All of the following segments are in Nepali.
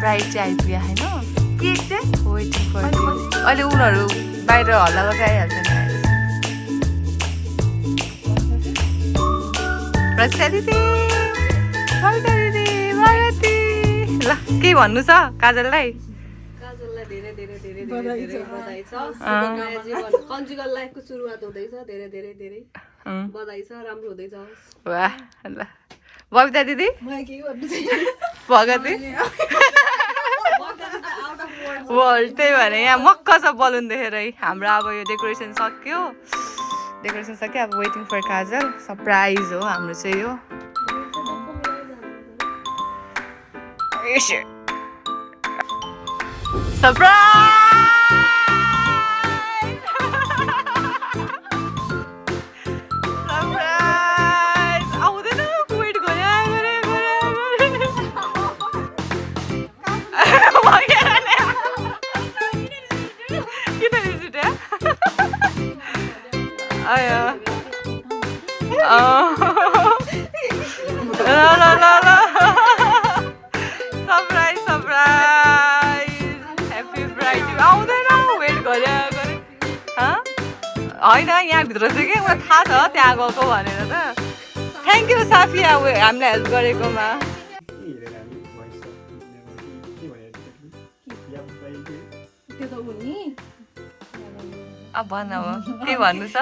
ब्राइड चाहिँ आइपुग्यो होइन केक चाहिँ वेटिङ फर अहिले उनीहरू बाहिर हल्ला गरेर आइहाल्छ नि प्रस्या दिदी कविता दिदी भारती ल के भन्नु छ काजललाई धेरै धेरै धेरै धेरै बधाई छ नयाँ जीवन कन्जुगल लाइफको सुरुवात हुँदैछ धेरै धेरै धेरै बधाई छ राम्रो हुँदै जाओस् वाह ल बबिता दिदी भगती वर्ल्ड त्यही भने यहाँ मक्क छ बलुन देखेर हाम्रो अब यो डेकोरेसन सक्यो अब वेटिङ फर काजल सरप्राइज हो हाम्रो चाहिँ यो सरप्राइज आउँदैन वेट गरे किन रिजुट्या आयो ल सरप्राइज ह्याप्पी ब्राइड आउँदैन वेट गरे होइन यहाँभित्र चाहिँ के मलाई थाहा छ त्यहाँ गएको भनेर त थ्याङ्क यू साफिया हामीलाई हेल्प गरेकोमा अब भन अब के भन्नु छ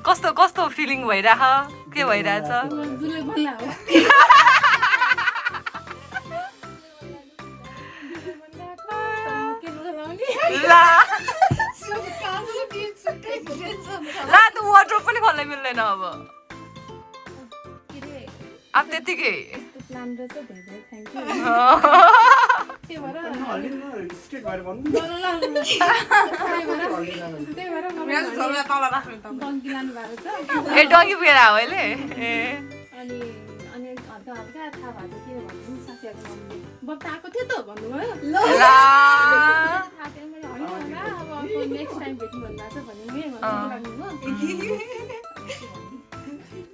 कस्तो कस्तो फिलिङ भइरह के भइरहेछ ला त वार्डरोब पनि खोल्न मिल्दैन अब त्यतिकै ए डगी पुगेर हो अहिले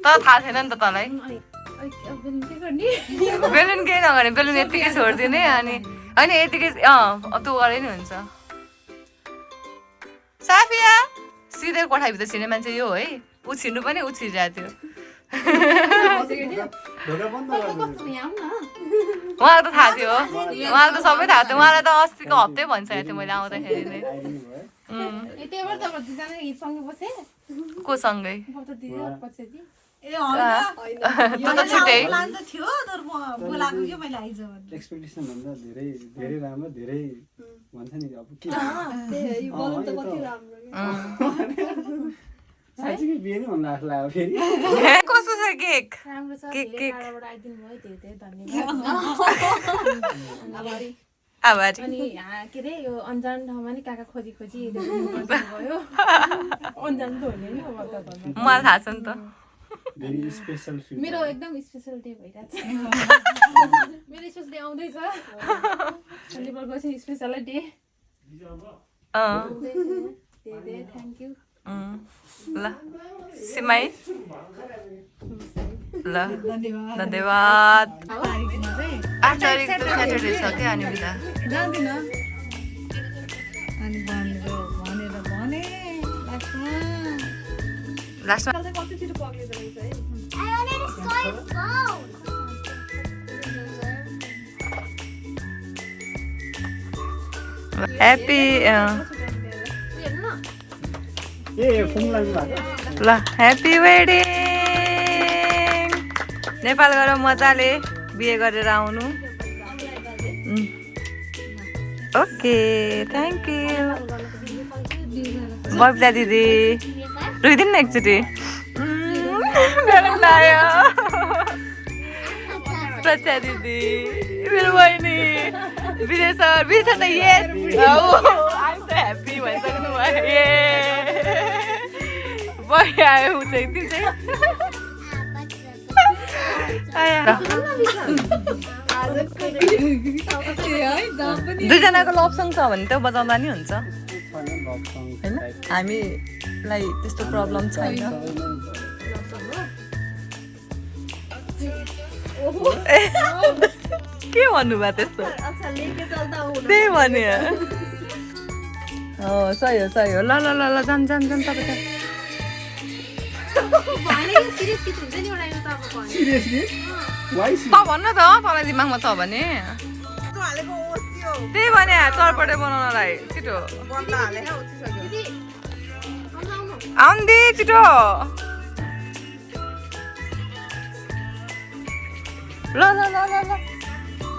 तर थाहा छैन नि त तँलाई बेलुन केही नगर्ने बेलुन यतिकै छोडिदिने अनि होइन यतिकै त्यो गरे नि हुन्छ साफिया सिधै कोठाभित्र छिर्ने मान्छे यो है ऊ छिर्नु पनि ऊ छिरिरहेको थियो उहाँलाई त थाहा थियो उहाँलाई त सबै थाहा थियो उहाँलाई त अस्तिको हप्तै भनिसकेको थियो मैले आउँदाखेरि नै कोसँगै एक्सपेक्टेसन भन्दा धेरै धेरै राम्रो धेरै भन्छ नि अब के साँच्चै बिहे नै भन्नु लाग्ला अब फेरि कस्तो छ केक आभारी अनि के अरे यो अन्जान ठाउँमा नि काका खोजी भयो अन्जान त हुने नि मलाई थाहा छ नि त मेरो एकदम स्पेसल डे भइरहेछ मेरो स्पेसल डे आउँदैछ नेपालको चाहिँ स्पेसल डे थ्याङ्क यू ल सिमाई ल धन्यवाद 8 तारिक त स्याटरडे छ क्या अनि बिदा लास्टमा ह्याप्पी ल ह्याप्पी वेडिङ नेपाल गएर मजाले बिहे गरेर आउनु ओके थ्याङ्क यू बबिता दिदी रोइदिनु न एकचोटि प्रत्या दिदी मेरो बहिनी विजय सर त यस आइम त ह्याप्पी भइसक्नु भयो बढी आयो ऊ चाहिँ त्यो चाहिँ दुईजनाको लभ सङ छ भने त बजाउँदा नि हुन्छ होइन हामीलाई त्यस्तो प्रब्लम छैन के भन्नुभयो त्यस्तो अच्छा लेके चल्दा हुन त्यही भने हो सही हो ल ल ल ल जान तपाईँ सिरियस किट हुन्छ नि एउटा त अब भन्नु सिरियसली वाइ त भन्न त तँलाई दिमागमा छ भने त्यही भने चरपटे बनाउनलाई छिटो आउनु दे छिटो ल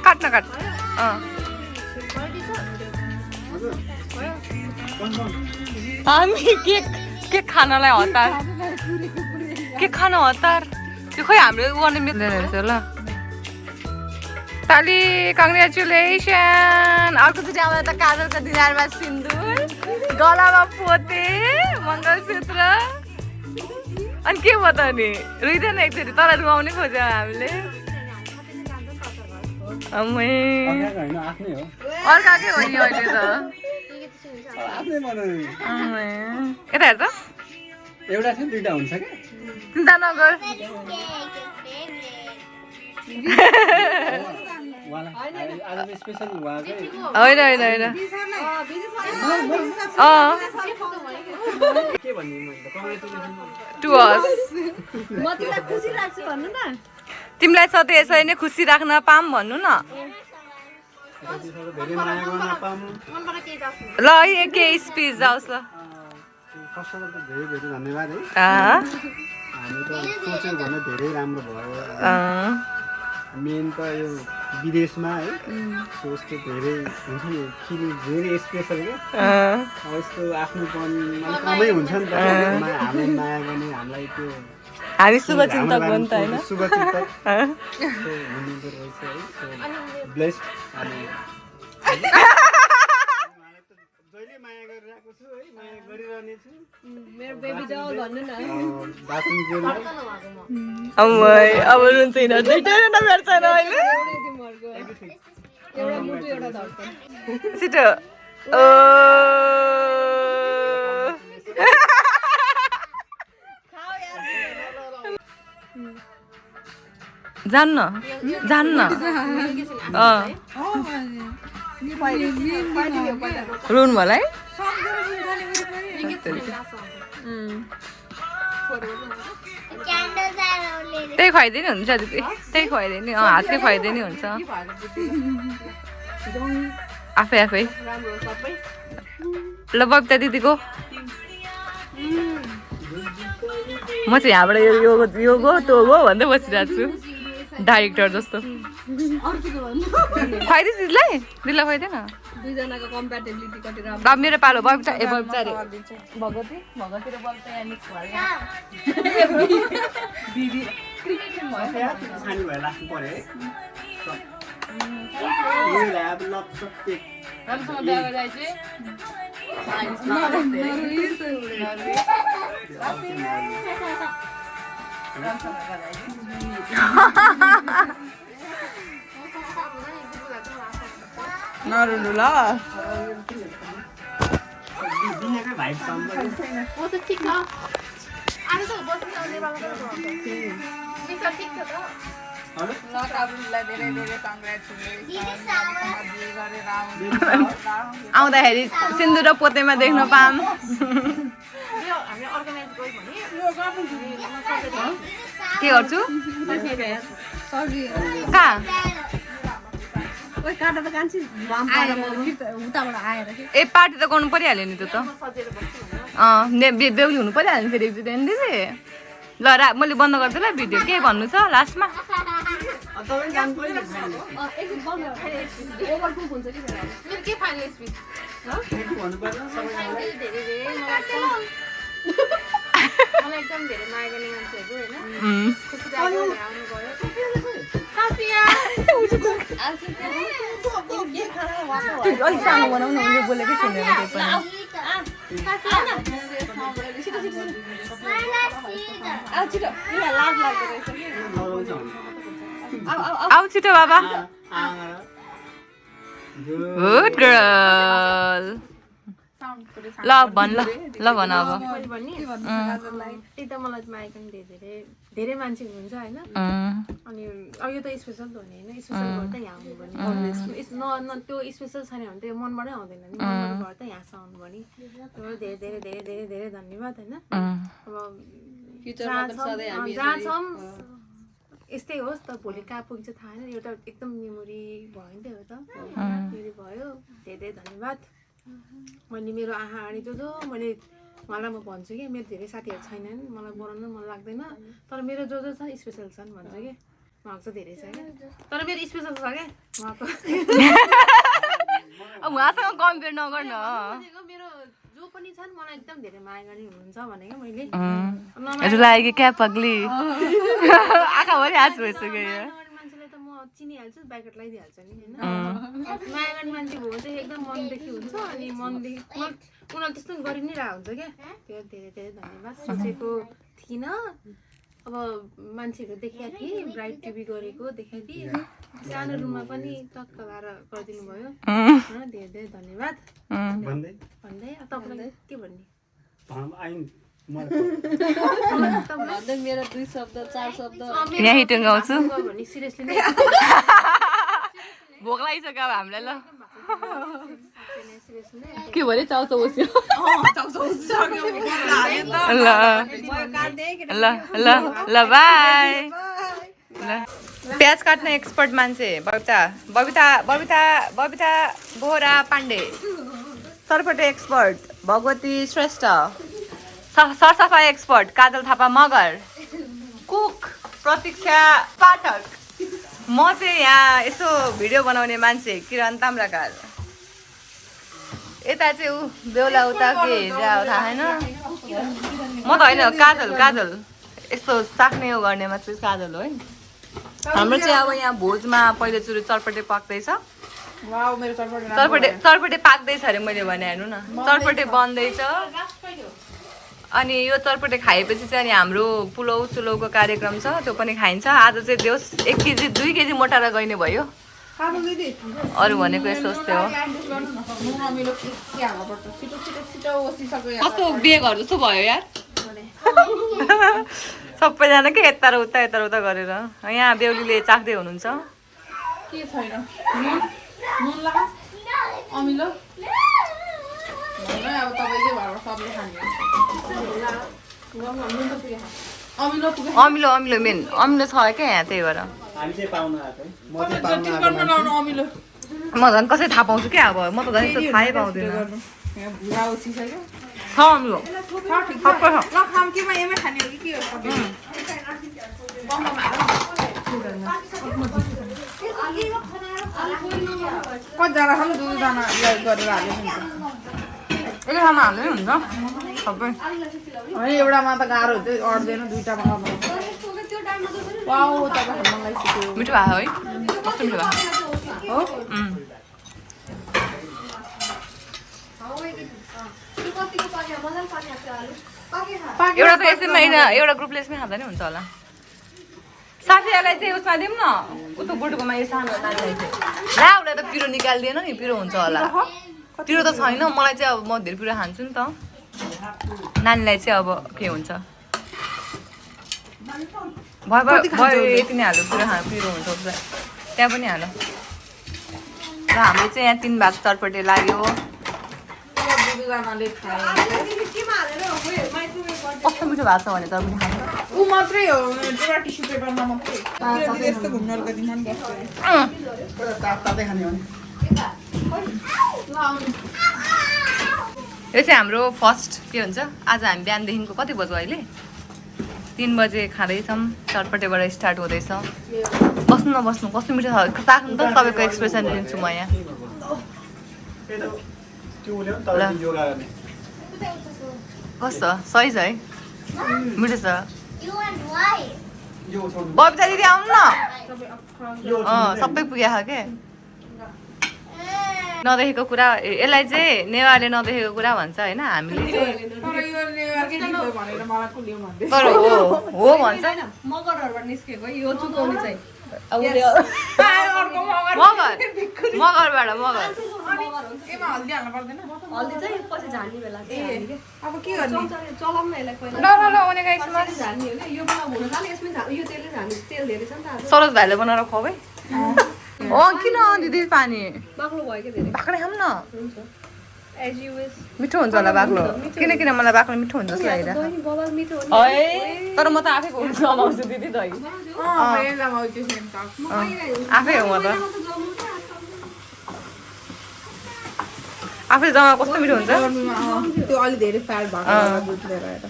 काट हामी के खानलाई हतार के खान हतार त्यो खोइ हाम्रो गर्ने मिल्दैन रहेछ ल ताली कङ्ग्रेचुलेसन अर्कोचोटि आउँदा त काजलको दिदारमा सिन्दुर गलामा पोते मङ्गलसूत्र अनि के भयो त अनि रुइदैन एकचोटि तर रुवाउनै खोज्यो हामीले होइन आफ्नै हो अर्काकै हो नि अहिले त आफ्नै बनाउने यता हेर त एउटा थियो दुईटा हुन्छ क्या चिन्ता नगर आज स्पेसल उहाँकै होइन के भन्ने मैले कङ्ग्रेचुलेसन टु अस म तिमीलाई खुसी राख्छु भन्नु न तिमीलाई सधैँ यसरी नै खुसी राख्न पाऊँ भन्नु न धेरै माया गर्न पाऊँ ल है के स्पिच जाओस् ल फर्स्ट अफ अल त धेरै धेरै धन्यवाद है हामी त सोच्यौँ भने धेरै राम्रो भयो मेन त यो विदेशमा है सो यस्तो धेरै हुन्छ नि फिल धेरै स्पेसल क्या अब यस्तो आफ्नोपन अलिक कमै हुन्छ नि त हामीलाई माया गर्ने हामीलाई त्यो हामी शुभचिन्तक हो नि त होइन शुभचिन्तक हुनुहुँदो रहेछ है सो ब्लेस्ड अनि जहिले माया गरिरहेको छु है माया गरिरहने छु मेरो बेबी डल भन्नु न बाथरुम जेल अब रुन्छ यिनीहरू दुइटै नभेट्छन् अहिले एउटै तिमीहरूको एउटा मुटु एउटा धड्कन छिटो जान्न रुनु होला है त्यही खुवाइदिने हुन्छ दिदी त्यही खुवाइदिने हातकै खुवाइदिने हुन्छ आफै ल बबिता दिदीको म चाहिँ यहाँबाट यो गो त्यो गो भन्दै बसिरहेको छु डाइरेक्टर जस्तो खुवाइदिस् दिदीलाई खुवाइदिएन दुईजनाको कम्प्याटेबिलिटी कति राम्रो अब मेरो पालो बबिता अरे भगवती र बबिता यहाँ मिक्स भयो दिदी छानी भएर राख्नु पर्यो है राम्रोसँग बिहा गरेर चाहिँ नरुनु ल आउँदाखेरि सिन्दुर र पोतेमा देख्न पाऊँ के गर्छु कहाँ ए पार्टी त गर्नु परिहाल्यो नि त्यो त बेहुली हुनु परिहाल्यो नि फेरि एकचोटि अनि दिदी ल मैले बन्द गर्छु ल भिडियो के भन्नु छ लास्टमा एकदम धेरै माया गर्ने मान्छेहरू होइन खुसी लाग्यो आउनु गयो अलिक सानो बनाउनु उसले बोलेकै सुनेर आऊ छिटो बाबा गुड गर्ल ल भन अब एकदम मलाई माया गर्ने धेरै धेरै मान्छे हुन्छ होइन अनि अब यो त स्पेसल त हो नि होइन स्पेसल घर त यहाँ आउनु पर्ने त्यो स्पेसल छैन भने त यो मनबाटै आउँदैन नि मनबाट घर त यहाँसम्म आउनु पर्ने धेरै धेरै धेरै धेरै धेरै धन्यवाद होइन अब जहाँ छौँ यस्तै होस् त भोलि कहाँ पुग्छ थाहा होइन एउटा एकदम मेमोरी भयो नि त हो त मेमोरी भयो धेरै धेरै धन्यवाद मैले मेरो आँखा आडी जो मैले उहाँलाई म भन्छु कि मेरो धेरै साथीहरू छैनन् मलाई बनाउन मन लाग्दैन तर मेरो जो छन् स्पेसल छन् भन्छु कि उहाँको चाहिँ धेरै छ क्या तर मेरो स्पेसल छ क्या उहाँको उहाँसँग कम्पेयर नगर्न मेरो जो पनि छन् मलाई एकदम धेरै माया गर्ने हुनुहुन्छ भनेको मैले रुलाएकी क्या पग्ली आँखाभरि आँसु भइसक्यो यो मान्छेलाई त म चिनिहाल्छु ब्याकेट लगाइदिइहाल्छु नि होइन माया गर्ने मान्छे भयो चाहिँ एकदम मनदेखि हुन्छ अनि मनदेखि उनीहरूले त्यस्तो गरि नै रहेको हुन्छ क्या त्यो धेरै धेरै धन्यवाद सोचेको थिइनँ अब मान्छेहरू देखाएको थिएँ ब्राइट टिभी गरेको देखाएको थिएँ सानो रुममा पनि टक्क लाएर गरिदिनु भयो धेरै धेरै धन्यवाद भन्दै तपाईँलाई के भन्ने मेरो 2 शब्द 4 शब्द यहीँ टुङ्गाउँछु भन्ने सिरियसली नै भोक लागिसक्यो अब हामीलाई ल के भने चाउचाउ बस्यो ल ल ल बाई ल प्याज काट्ने एक्सपर्ट मान्छे बबिता बोहरा पाण्डे सरपटे एक्सपर्ट भगवती श्रेष्ठ सरसफाइ एक्सपर्ट काजल थापा मगर कुक प्रतीक्षा पाठक म चाहिँ यहाँ यसो भिडियो बनाउने मान्छे किरण ताम्राकार यता चाहिँ ऊ बेहुला उता के थाहा छैन म त होइन काजल यस्तो साक्ने उयो गर्नेमा चाहिँ काजल हो है हाम्रो चाहिँ अब यहाँ भोजमा पहिलोचोटि चटपटे पाक्दैछ चटपटे पाक्दैछ अरे मैले भने हेर्नु न चटपटे बन्दैछ अनि यो चटपटे खाएपछि चाहिँ अनि हाम्रो पुलाउ सुलाउको कार्यक्रम छ त्यो पनि खाइन्छ आज चाहिँ देउस 1 केजी 2 केजी मोटाएर गइने भयो अरू भनेको यस्तो थियो कस्तो बिहे घर जस्तो भयो यार सबैजना के यता र उता गरेर यहाँ बेहुलीले चाख्दै हुनुहुन्छ के छैन नुन लगा अमिलो अब तपाईले भएर सबले खाने अमिलो मेन अमिलो छ क्या यहाँ त्यही भएर म झन् कसै थाहा पाउँछु क्या अब म त झन् यस्तो थाहै पाउँदैन छ अमिलो कतिजना खानु 2 जना गरेर हाल्यो एक खाना हाल्दै हुन्छ सबै होइन एउटामा त गाह्रो हुन्छ अड्दैन दुईटामा वाउ तपाईँ मलाई सिक्यो मिठो भयो है कस्तो मिठो भयो हो एउटा त यसैमा एउटा ग्रुपले यसमै खाँदा नि हुन्छ होला साथीहरूलाई चाहिँ उसमा दिउँ न उतो बुटकोमा यो सानो नानीलाई चाहिँ ला उसलाई त पिरो निकालिदिएन नि पिरो हुन्छ होला पिरो त छैन मलाई चाहिँ अब म धेरै पिरो खान्छु नि त नानीलाई चाहिँ अब के हुन्छ भयो यति नै हाल्यो पिरो हुन्छ उसलाई त्यहाँ पनि हाल्यो र हाम्रो चाहिँ यहाँ 3 भाग चटपटे लाग्यो कस्तो मिठो भएको छ भने चटपटे खानु ऊ मात्रै हो एउटा टिस्यु पेपरमा मात्रै यस्तो घुम्न गर्दिन नि तातै खाने हो यो चाहिँ हाम्रो फर्स्ट के हुन्छ आज हामी बिहानदेखिको कति बज्यो अहिले 3 बजे खाँदैछौँ चटपटेबाट स्टार्ट हुँदैछ बस्नु कस्तो मिठो छ ताक्नु त तपाईँको एक्सप्रेसन दिन्छु म यहाँ कस्तो सही छ है मिठो छ बबिता दिदी आउनु न सबै पुगेको के नदेखेको कुरा यसलाई चाहिँ नेवारले नदेखेको कुरा भन्छ होइन हामीले तर हो भन्छ मगरहरुबाट निस्केको यो चुकाउने चाहिँ मगरबाट मगर एमा हल्दी हाल्नु पर्दैन हल्दी चाहिँ पछि झार्ने बेला अब के गर्ने चलाउन यसलाई पहिला ल ओनेगा यसमा झार्ने हो क्या यो बेला हुन थाल्यो यसमै यो तेलले झार्ने तेल धेरै छ नि त आज सरोज भाइले बनाएर खुवाऊ है किन दिदी पानी बाक्लो भयो क्या धेरै बाक्लै खाऊँ न हुन्छ एज यु विश मिठो हुन्छ होला बाक्लो किन मलाई बाक्लो मिठो हुन्छ जस्तो लागिरहेको दही बबाल मिठो हो नि है तर म त आफै जमाउँछु दिदी दही आफै हो म त आफै जमा कस्तो मिठो हुन्छ त्यो अलि धेरै फ्याट भएको दुध लिएर आएर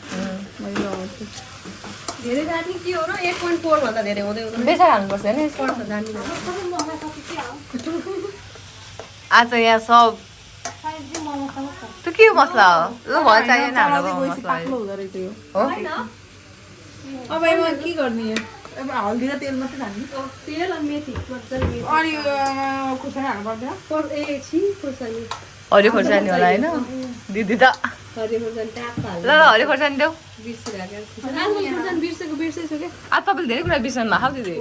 मैले लगाउँछु धेरै जाने के हो र 1.4 भन्दा धेरै हुँदै हुँदैन बेसार हाल्नुपर्छ नि पर्छ जान्दिनँ आज यहाँ सब त्यो के मसला हो ल भयो चाहिएन हाम्रो मसला पाक्लो हुँदो रहेछ यो हो अब यसमा के गर्ने अब हल्दी र तेल मात्रै हाल्ने तेल अनि मेथी मजाले मेथी अनि खुर्सानी हाल्नु पर्दैन ए छि खुर्सानी हरियो खोर्सानी होला होइन दिदी त हरियो खुर्सानी ट्याप हाल्नु ल हरियो खोर्सानी देऊ बिर्सिरहेको आजकल खुर्सानी बिर्सेछु क्या आज तपाईँले धेरै कुरा बिर्सनु भएको दिदी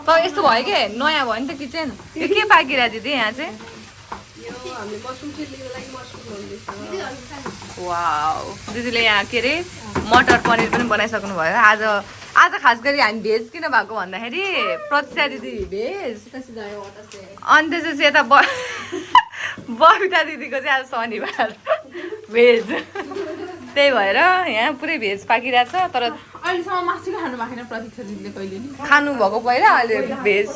तर यस्तो भयो के नयाँ भयो नि त किचन यो के पाकिरहेको दिदी यहाँ चाहिँ यो हामीले मसरुम चिल्लीको लागि मसरुम बनाउँदैछ वाउ दिदीले यहाँ के अरे मटर पनिर पनि बनाइसक्नु भयो आज खास गरी हामी भेज किन भएको भन्दाखेरि प्रतिशा दिदी भेज अनि त्यसपछि यता बबिता दिदीको चाहिँ आज शनिबार भेज त्यही भएर यहाँ पुरै भेज पाकिरहेछ तर अहिलेसम्म मासु खानु भएको छैन प्रतीक्षा दिदीले कहिले नि खानुभएको पहिला अहिले भेज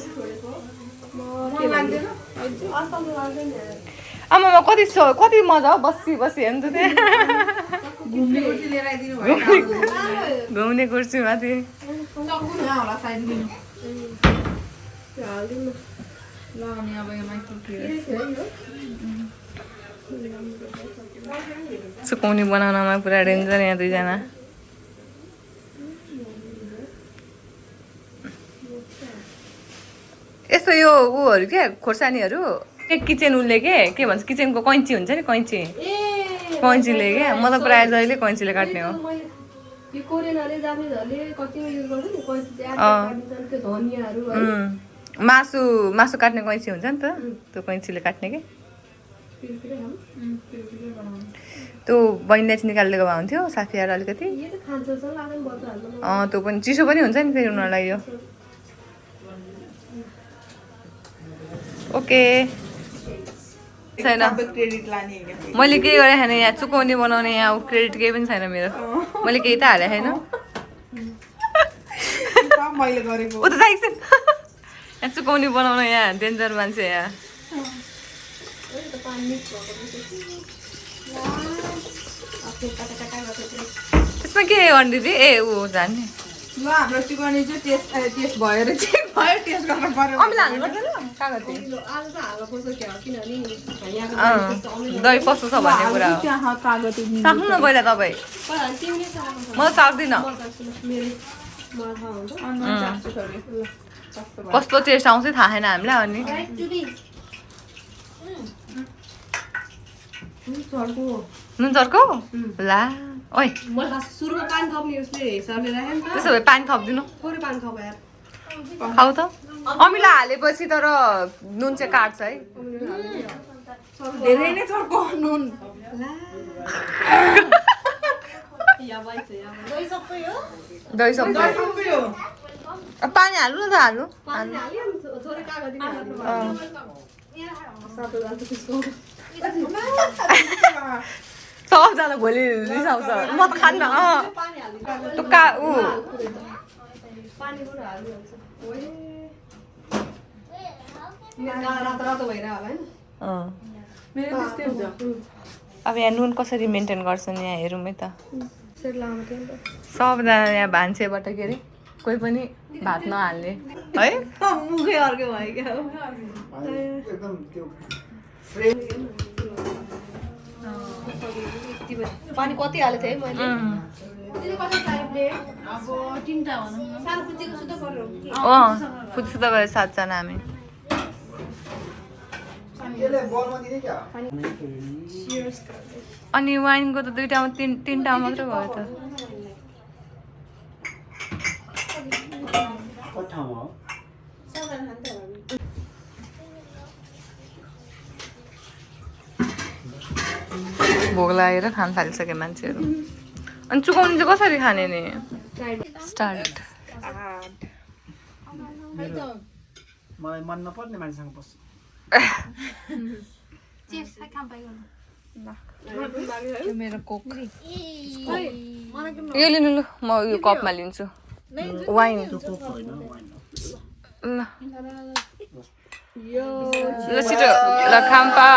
आमामा कति मजा हो बसी हेर्नु त त्यहाँ घुम्ने कुर्सी लिएर आइदिनु भयो घुम्ने कुर्सी माथि यहाँ होला साइड दिनु ल अनि अब यो माइक्रो सुकाउने बनाउनमा पुरा डेन्जर यहाँ दुईजना यस्तो यो उहरू क्या खोर्सानीहरू किचन उसले के भन्छ किचनको कैँची हुन्छ नि कैँचीले क्या म त प्रायः जहिले कैँचीले काट्ने हो यो कोरियनहरुले जापानिजहरुले कतिमा युज गर्छ नि कैँची त्यो धनियाहरू मासु काट्ने कैँची हुन्छ नि त त्यो कैँचीले काट्ने के त्यो बहिनीले चाहिँ निकालिदिएको भए हुन्थ्यो साथीहरू अलिकति त्यो पनि चिसो पनि हुन्छ नि फेरि उनीहरूलाई यो ओके छैन क्रेडिट लाने मैले केही गरेँ छैन यहाँ चुकाउने बनाउने यहाँ क्रेडिट केही पनि छैन मेरो मैले केही त हालेँ छैन मैले गरेको ऊ त चाहिएको छैन यहाँ चुकाउने बनाउन यहाँ डेन्जर मान्छे यहाँ त्यसमा के गर्ने दिदी ए ऊ जान्ने ल हाम्रो चिकन चाहिँ टेस्ट भयो टेस्ट गर्न पर्यो अमिला हाल्नु पर्दैन कागज दही कस्तो छ भन्ने कुरा हो सक्नु न पहिला तपाईँ म त सक्दिनँ कस्तो टेस्ट आउँछ थाहा छैन हामीलाई अनि नुन चर्को ला ओइ सुरुमा पानी थप्ने उसले हिसाबले राख्यो नि त त्यसो भए पानी थपिदिनु थोरै पानी थप यार खाऊ त अमिला हालेपछि तर नुन चाहिँ काट्छ है धेरै नै चर्को नुन दही सबै पानी हाल्नु न त हाल्नु थोरै कागज सबजना भोलि रिसाउँछ म त खान्न त्यो का ऊ रातो भइरह होला अब यहाँ नुन कसरी मेन्टेन गर्छन् यहाँ हेरौँ है त सबजना यहाँ भान्सेबाट के अरे कोही पनि भात नहाल्ने है मुखै अर्कै भयो क्या एकदम त्यो पानी कति हालेको थिएँ है मैले फुच्छु त गरे 7 जना हामी अनि वाइनको त 2टामा 3टा मात्रै भयो त भोग लागेर खान थालिसके मान्छेहरू अनि चुकाउनु चाहिँ कसरी खाने नि स्टार्ट मलाई मन नपर्ने मान्छेसँग बस्छु मेरो कोक यो लिनु लु म यो कपमा लिन्छु वाइन ल ल छिटो ल खाम्पा